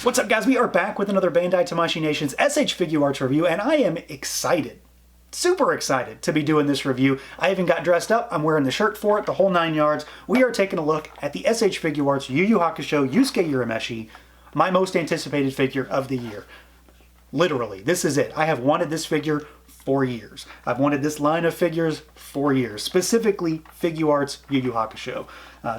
What's up, guys? We are back with another Bandai Tamashii Nation's SH Figuarts review, and I am excited, super excited to be doing this review. I even got dressed up. I'm wearing the shirt for it, the whole 9 yards. We are taking a look at the SH Figuarts Yu Yu Hakusho Yusuke Urameshi, my most anticipated figure of the year. Literally, this is it. I have wanted this figure for years. I've wanted this line of figures for years, specifically Figuarts Yu Yu Hakusho.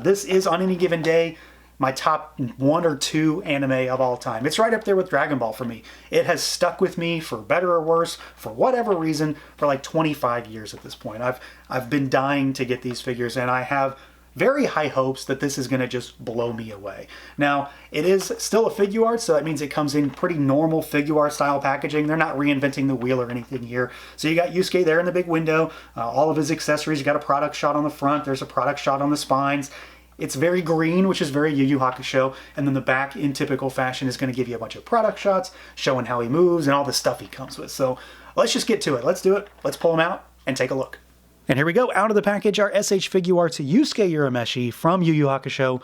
This is, on any given day, my top 1 or 2 anime of all time. It's right up there with Dragon Ball for me. It has stuck with me for better or worse, for whatever reason, for like 25 years at this point. I've been dying to get these figures, and I have very high hopes that this is going to just blow me away. Now, it is still a Figuarts, so that means it comes in pretty normal Figuarts style packaging. They're not reinventing the wheel or anything here. So you got Yusuke there in the big window, all of his accessories. You got a product shot on the front. There's a product shot on the spines. It's very green, which is very Yu Yu Hakusho, and then the back, in typical fashion, is going to give you a bunch of product shots showing how he moves and all the stuff he comes with. So let's just get to it. Let's do it. Let's pull him out and take a look. And here we go. Out of the package, our SH Figuarts Yusuke Urameshi from Yu Yu Hakusho,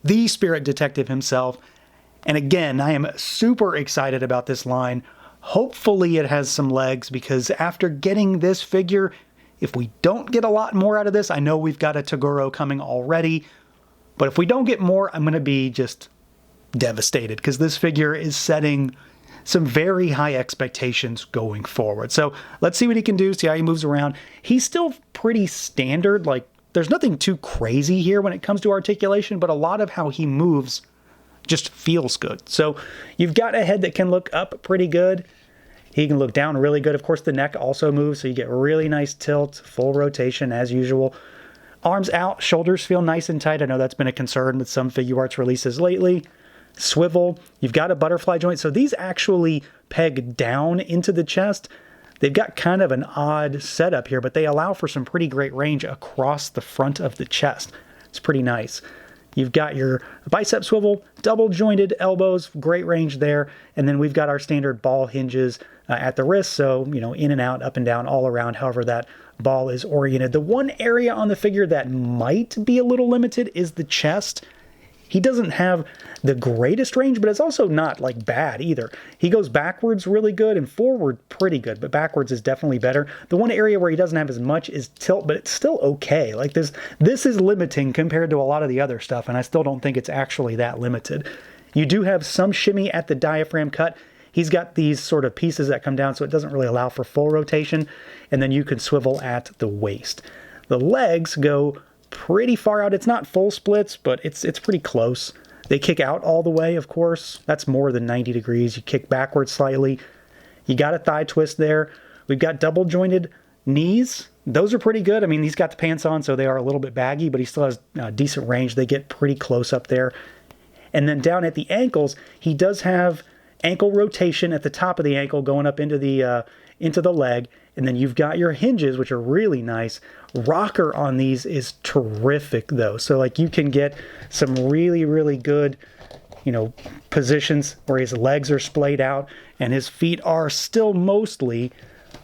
the spirit detective himself. And again, I am super excited about this line. Hopefully it has some legs, because after getting this figure, if we don't get a lot more out of this, I know we've got a Toguro coming already, but if we don't get more, I'm going to be just devastated, because this figure is setting some very high expectations going forward. So let's see what he can do, see how he moves around. He's still pretty standard. Like, there's nothing too crazy here when it comes to articulation, but a lot of how he moves just feels good. So you've got a head that can look up pretty good. He can look down really good. Of course, the neck also moves, so you get really nice tilt, full rotation as usual. Arms out, shoulders feel nice and tight. I know that's been a concern with some Figuarts releases lately. Swivel, you've got a butterfly joint. So these actually peg down into the chest. They've got kind of an odd setup here, but they allow for some pretty great range across the front of the chest. It's pretty nice. You've got your bicep swivel, double jointed elbows, great range there. And then we've got our standard ball hinges at the wrist. So, you know, in and out, up and down, all around, however that ball is oriented. The one area on the figure that might be a little limited is the chest. He doesn't have the greatest range, but it's also not like bad either. He goes backwards really good and forward pretty good, but backwards is definitely better. The one area where he doesn't have as much is tilt, but it's still okay. Like this is limiting compared to a lot of the other stuff, and I still don't think it's actually that limited. You do have some shimmy at the diaphragm cut. He's got these sort of pieces that come down, so it doesn't really allow for full rotation, and then you can swivel at the waist. The legs go pretty far out. It's not full splits, but it's pretty close. They kick out all the way, of course. That's more than 90 degrees. You kick backwards slightly. You got a thigh twist there. We've got double jointed knees. Those are pretty good. I mean, he's got the pants on, so they are a little bit baggy, but he still has decent range. They get pretty close up there. And then down at the ankles, he does have ankle rotation at the top of the ankle going up into the leg. And then you've got your hinges, which are really nice. Rocker on these is terrific, though. So, like, you can get some really, really good, you know, positions where his legs are splayed out and his feet are still mostly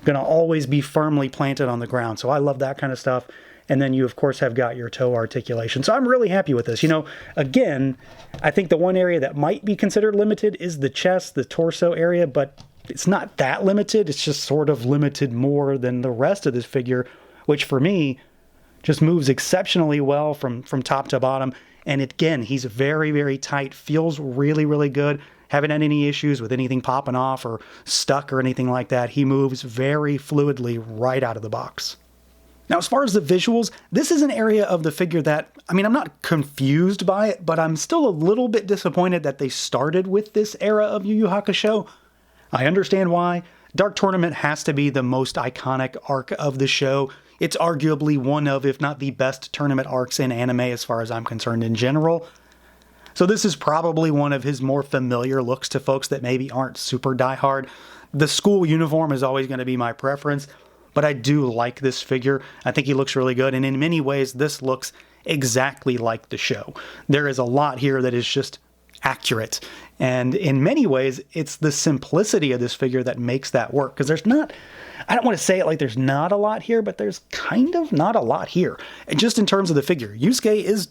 going to always be firmly planted on the ground. So I love that kind of stuff. And then you, of course, have got your toe articulation. So I'm really happy with this. You know, again, I think the one area that might be considered limited is the chest, the torso area, but it's not that limited. It's just sort of limited more than the rest of this figure, which for me just moves exceptionally well from top to bottom. And again, he's very, very tight, feels really, really good. Haven't had any issues with anything popping off or stuck or anything like that. He moves very fluidly right out of the box. Now, as far as the visuals, this is an area of the figure that, I mean, I'm not confused by it, but I'm still a little bit disappointed that they started with this era of Yu Yu Hakusho. I understand why. Dark Tournament has to be the most iconic arc of the show. It's arguably one of, if not the best tournament arcs in anime as far as I'm concerned in general. So this is probably one of his more familiar looks to folks that maybe aren't super diehard. The school uniform is always going to be my preference, but I do like this figure. I think he looks really good, and in many ways, this looks exactly like the show. There is a lot here that is just accurate And in many ways, it's the simplicity of this figure that makes that work. Because there's not, I don't want to say it like there's not a lot here, but there's kind of not a lot here. And just in terms of the figure, Yusuke is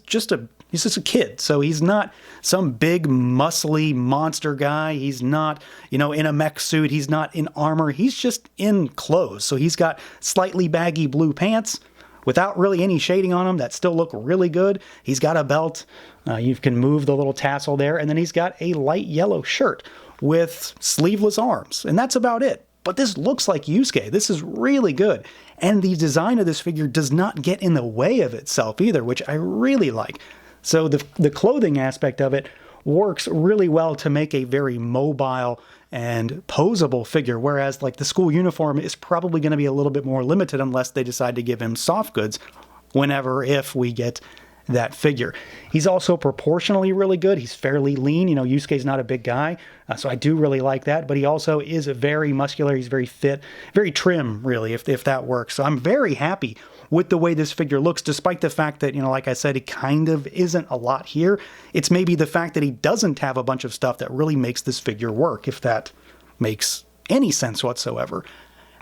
he's just a kid. So he's not some big, muscly monster guy. He's not, in a mech suit. He's not in armor. He's just in clothes. So he's got slightly baggy blue pants without really any shading on them that still look really good. He's got a belt. You can move the little tassel there. And then he's got a light yellow shirt with sleeveless arms. And that's about it. But this looks like Yusuke. This is really good. And the design of this figure does not get in the way of itself either, which I really like. So the clothing aspect of it works really well to make a very mobile and posable figure, whereas like the school uniform is probably going to be a little bit more limited unless they decide to give him soft goods if we get that figure. He's also proportionally really good. He's fairly lean. Yusuke's not a big guy, so I do really like that, but he also is very muscular. He's very fit, very trim, really, if that works. So I'm very happy with the way this figure looks, despite the fact that, like I said, it kind of isn't a lot here. It's maybe the fact that he doesn't have a bunch of stuff that really makes this figure work, if that makes any sense whatsoever.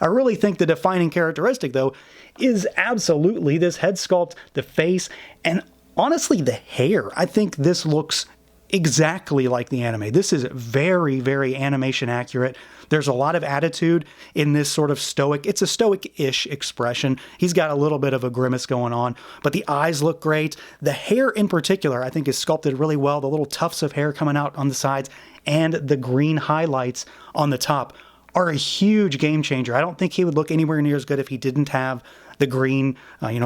I really think the defining characteristic, though, is absolutely this head sculpt, the face, and honestly, the hair. I think this looks exactly like the anime. This is very, very animation accurate. There's a lot of attitude in this sort of stoic, it's a stoic-ish expression. He's got a little bit of a grimace going on, but the eyes look great. The hair in particular, I think, is sculpted really well. The little tufts of hair coming out on the sides and the green highlights on the top are a huge game changer. I don't think he would look anywhere near as good if he didn't have the green,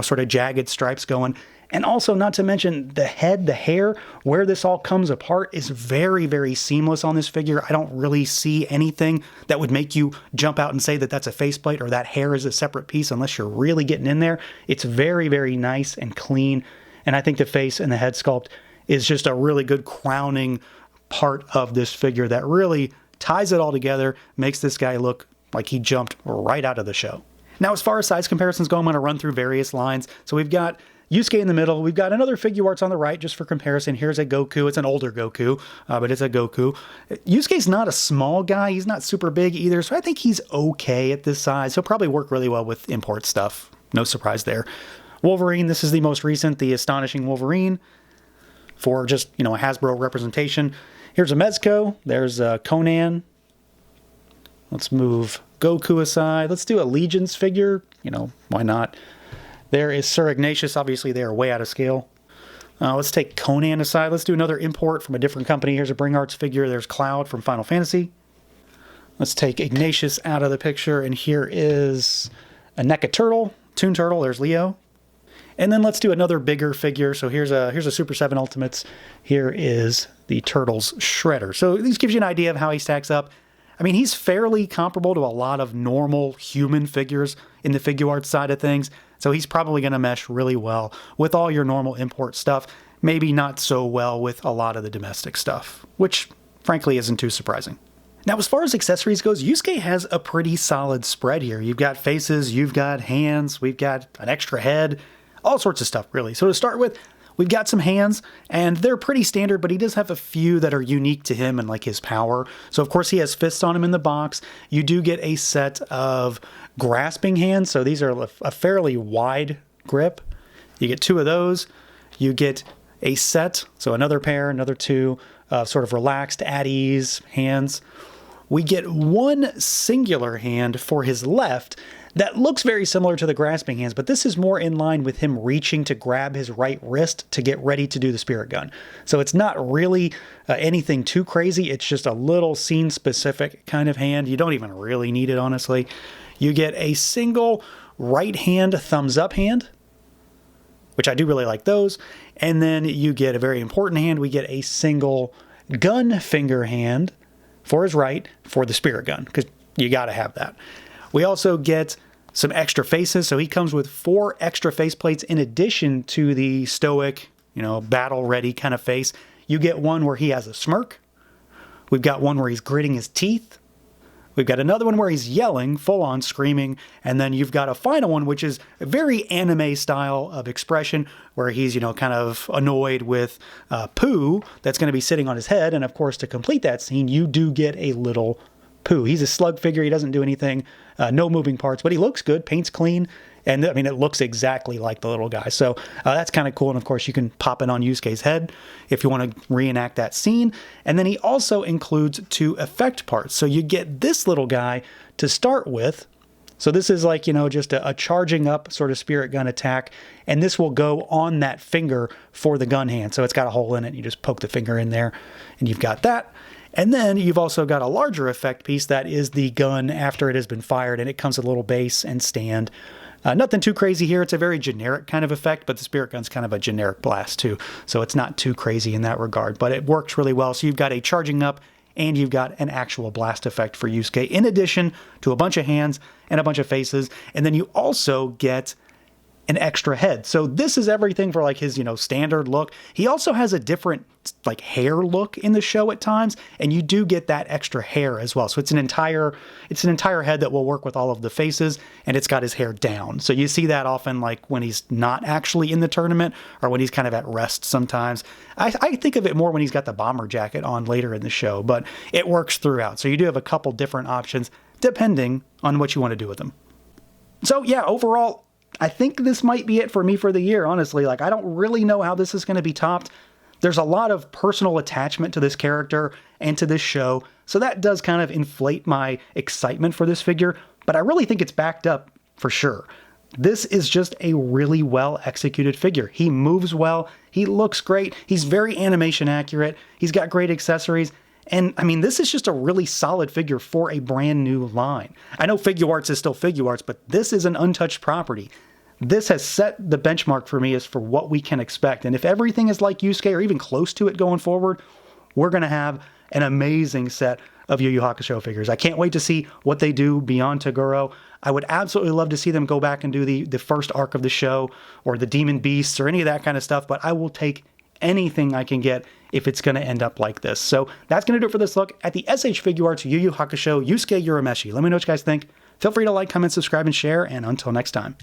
sort of jagged stripes going. And also, not to mention, the head, the hair, where this all comes apart is very, very seamless on this figure. I don't really see anything that would make you jump out and say that that's a faceplate or that hair is a separate piece unless you're really getting in there. It's very, very nice and clean. And I think the face and the head sculpt is just a really good crowning part of this figure that really ties it all together, makes this guy look like he jumped right out of the show. Now, as far as size comparisons go, I'm going to run through various lines. So we've got Yusuke in the middle. We've got another Figuarts on the right, just for comparison. Here's a Goku. It's an older Goku, but it's a Goku. Yusuke's not a small guy. He's not super big either, so I think he's okay at this size. He'll probably work really well with import stuff. No surprise there. Wolverine, this is the most recent, the Astonishing Wolverine, for just, a Hasbro representation. Here's a Mezco. There's a Conan. Let's move Goku aside. Let's do a Legion's figure. Why not? There is Sir Ignatius. Obviously, they are way out of scale. Let's take Conan aside. Let's do another import from a different company. Here's a Bring Arts figure. There's Cloud from Final Fantasy. Let's take Ignatius out of the picture. And here is a NECA Turtle. Toon Turtle. There's Leo. And then let's do another bigger figure. So here's a Super 7 Ultimates. Here is the Turtles Shredder. So this gives you an idea of how he stacks up. I mean, he's fairly comparable to a lot of normal human figures in the Figuarts side of things. So he's probably going to mesh really well with all your normal import stuff. Maybe not so well with a lot of the domestic stuff, which frankly isn't too surprising. Now, as far as accessories goes, Yusuke has a pretty solid spread here. You've got faces, you've got hands, we've got an extra head, all sorts of stuff, really. So to start with, we've got some hands, and they're pretty standard, but he does have a few that are unique to him and like his power. So of course he has fists on him in the box. You do get a set of grasping hands, so these are a fairly wide grip. You get two of those. You get a set, so another pair, another two, sort of relaxed, at ease hands. We get one singular hand for his left that looks very similar to the grasping hands, but this is more in line with him reaching to grab his right wrist to get ready to do the spirit gun. So it's not really anything too crazy. It's just a little scene-specific kind of hand. You don't even really need it, honestly. You get a single right hand thumbs-up hand, which I do really like those. And then you get a very important hand. We get a single gun finger hand for his right for the spirit gun, because you got to have that. We also get some extra faces, so he comes with 4 extra faceplates in addition to the stoic, battle-ready kind of face. You get one where he has a smirk. We've got one where he's gritting his teeth. We've got another one where he's yelling, full on screaming, and then you've got a final one which is a very anime style of expression where he's, kind of annoyed with poo that's going to be sitting on his head. And of course, to complete that scene, you do get a little poo. He's a slug figure. He doesn't do anything, no moving parts, but he looks good, paint's clean. And I mean, it looks exactly like the little guy. So that's kind of cool. And of course, you can pop it on Yusuke's head if you want to reenact that scene. And then he also includes 2 effect parts. So you get this little guy to start with. So this is like, just a charging up sort of spirit gun attack. And this will go on that finger for the gun hand. So it's got a hole in it. You just poke the finger in there and you've got that. And then you've also got a larger effect piece that is the gun after it has been fired. And it comes with a little base and stand. Nothing too crazy here. It's a very generic kind of effect, but the spirit gun's kind of a generic blast too. So it's not too crazy in that regard, but it works really well. So you've got a charging up and you've got an actual blast effect for Yusuke in addition to a bunch of hands and a bunch of faces. And then you also get an extra head. So this is everything for like his, standard look. He also has a different like hair look in the show at times, and you do get that extra hair as well. So it's an entire head that will work with all of the faces, and it's got his hair down. So you see that often like when he's not actually in the tournament or when he's kind of at rest sometimes. I think of it more when he's got the bomber jacket on later in the show, but it works throughout. So you do have a couple different options depending on what you want to do with them. So yeah, overall, I think this might be it for me for the year, honestly. Like, I don't really know how this is going to be topped. There's a lot of personal attachment to this character and to this show, so that does kind of inflate my excitement for this figure, but I really think it's backed up for sure. This is just a really well executed figure. He moves well, he looks great, he's very animation accurate, he's got great accessories, and I mean, this is just a really solid figure for a brand new line. I know Figuarts is still Figuarts, but this is an untouched property. This has set the benchmark for me as for what we can expect. And if everything is like Yusuke or even close to it going forward, we're going to have an amazing set of Yu Yu Hakusho figures. I can't wait to see what they do beyond Toguro. I would absolutely love to see them go back and do the first arc of the show or the Demon Beasts or any of that kind of stuff, but I will take anything I can get if it's going to end up like this. So that's going to do it for this look at the SH Figuarts Yu Yu Hakusho Yusuke Urameshi. Let me know what you guys think. Feel free to like, comment, subscribe, and share, and until next time.